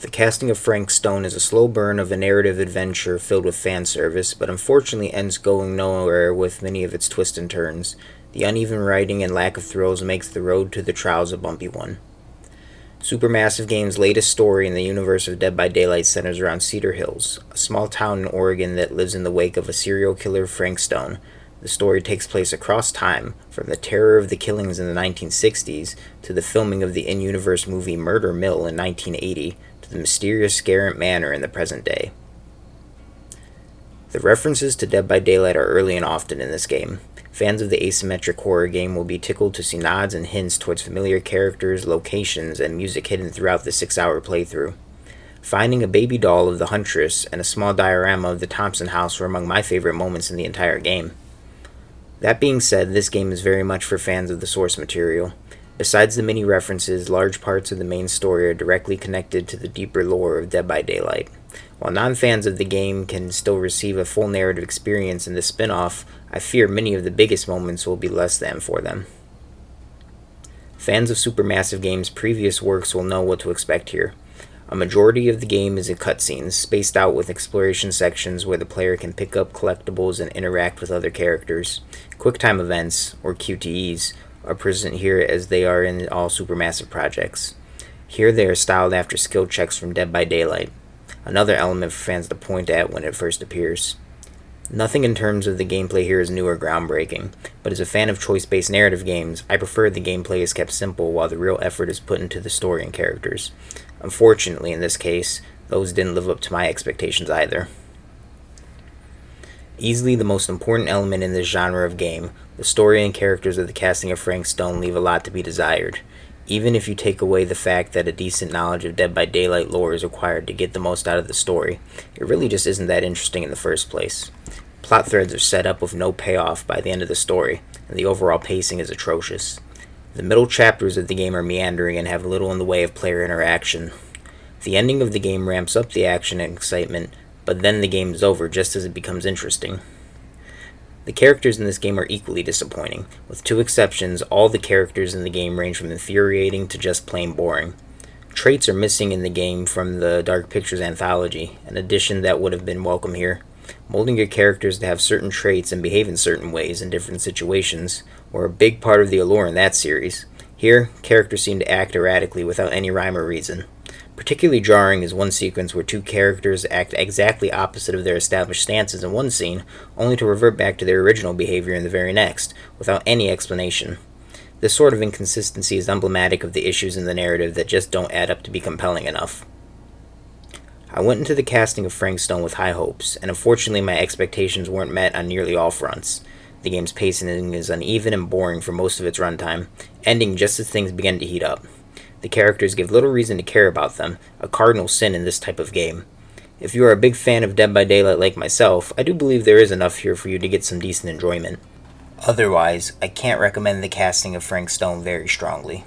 The casting of Frank Stone is a slow burn of a narrative adventure filled with fan service, but unfortunately ends going nowhere with many of its twists and turns. The uneven writing and lack of thrills makes the road to the trials a bumpy one. Supermassive Games' latest story in the universe of Dead by Daylight centers around Cedar Hills, a small town in Oregon that lives in the wake of a serial killer, Frank Stone. The story takes place across time, from the terror of the killings in the 1960s to the filming of the in-universe movie Murder Mill in 1980 to the mysterious Garrett Manor in the present day. The references to Dead by Daylight are early and often in this game. Fans of the asymmetric horror game will be tickled to see nods and hints towards familiar characters, locations, and music hidden throughout the 6-hour playthrough. Finding a baby doll of the Huntress and a small diorama of the Thompson house were among my favorite moments in the entire game. That being said, this game is very much for fans of the source material. Besides the many references, large parts of the main story are directly connected to the deeper lore of Dead by Daylight. While non-fans of the game can still receive a full narrative experience in the spin-off, I fear many of the biggest moments will be less than for them. Fans of Supermassive Games' previous works will know what to expect here. A majority of the game is in cutscenes, spaced out with exploration sections where the player can pick up collectibles and interact with other characters. QuickTime events, or QTEs, are present here as they are in all Supermassive projects. Here they are styled after skill checks from Dead by Daylight, another element for fans to point at when it first appears. Nothing in terms of the gameplay here is new or groundbreaking, but as a fan of choice-based narrative games, I prefer the gameplay is kept simple while the real effort is put into the story and characters. Unfortunately, in this case, those didn't live up to my expectations either. Easily the most important element in this genre of game, the story and characters of the casting of Frank Stone leave a lot to be desired. Even if you take away the fact that a decent knowledge of Dead by Daylight lore is required to get the most out of the story, it really just isn't that interesting in the first place. Plot threads are set up with no payoff by the end of the story, and the overall pacing is atrocious. The middle chapters of the game are meandering and have little in the way of player interaction. The ending of the game ramps up the action and excitement, but then the game is over just as it becomes interesting. The characters in this game are equally disappointing. With two exceptions, all the characters in the game range from infuriating to just plain boring. Traits are missing in the game from the Dark Pictures anthology, an addition that would have been welcome here. Molding your characters to have certain traits and behave in certain ways in different situations were a big part of the allure in that series. Here, characters seem to act erratically without any rhyme or reason. Particularly jarring is one sequence where two characters act exactly opposite of their established stances in one scene, only to revert back to their original behavior in the very next, without any explanation. This sort of inconsistency is emblematic of the issues in the narrative that just don't add up to be compelling enough. I went into the casting of Frank Stone with high hopes, and unfortunately my expectations weren't met on nearly all fronts. The game's pacing is uneven and boring for most of its runtime, ending just as things begin to heat up. The characters give little reason to care about them, a cardinal sin in this type of game. If you are a big fan of Dead by Daylight like myself, I do believe there is enough here for you to get some decent enjoyment. Otherwise, I can't recommend the casting of Frank Stone very strongly.